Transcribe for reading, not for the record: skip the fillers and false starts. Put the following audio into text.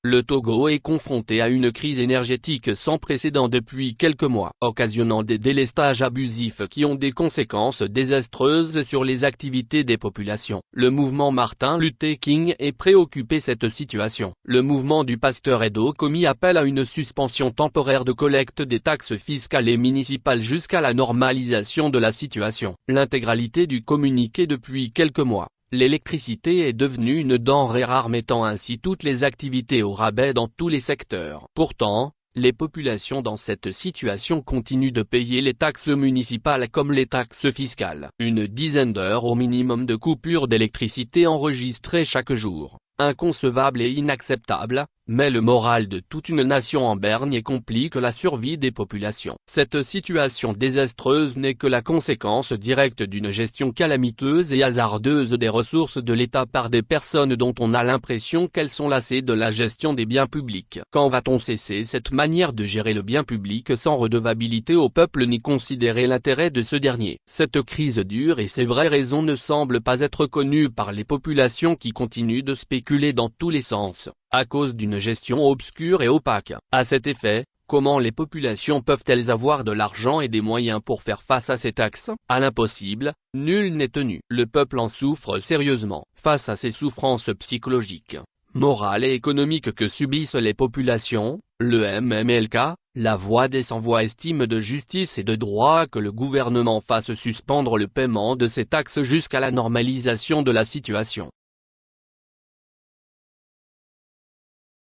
Le Togo est confronté à une crise énergétique sans précédent depuis quelques mois, occasionnant des délestages abusifs qui ont des conséquences désastreuses sur les activités des populations. Le mouvement Martin Luther King est préoccupé de cette situation. Le mouvement du pasteur Edo Komi appelle à une suspension temporaire de collecte des taxes fiscales et municipales jusqu'à la normalisation de la situation. L'intégralité du communiqué depuis quelques mois. L'électricité est devenue une denrée rare, mettant ainsi toutes les activités au rabais dans tous les secteurs. Pourtant, les populations dans cette situation continuent de payer les taxes municipales comme les taxes fiscales. Une dizaine d'heures au minimum de coupures d'électricité enregistrées chaque jour. Inconcevable et inacceptable, mais le moral de toute une nation en berne et complique la survie des populations. Cette situation désastreuse n'est que la conséquence directe d'une gestion calamiteuse et hasardeuse des ressources de l'État par des personnes dont on a l'impression qu'elles sont lassées de la gestion des biens publics. Quand va-t-on cesser cette manière de gérer le bien public sans redevabilité au peuple ni considérer l'intérêt de ce dernier? Cette crise dure et ses vraies raisons ne semblent pas être connues par les populations qui continuent de spéculer dans tous les sens, à cause d'une gestion obscure et opaque. À cet effet, comment les populations peuvent-elles avoir de l'argent et des moyens pour faire face à ces taxes? À l'impossible, nul n'est tenu. Le peuple en souffre sérieusement. Face à ces souffrances psychologiques, morales et économiques que subissent les populations, le MMLK, la voix des sans-voix, estime de justice et de droit que le gouvernement fasse suspendre le paiement de ces taxes jusqu'à la normalisation de la situation.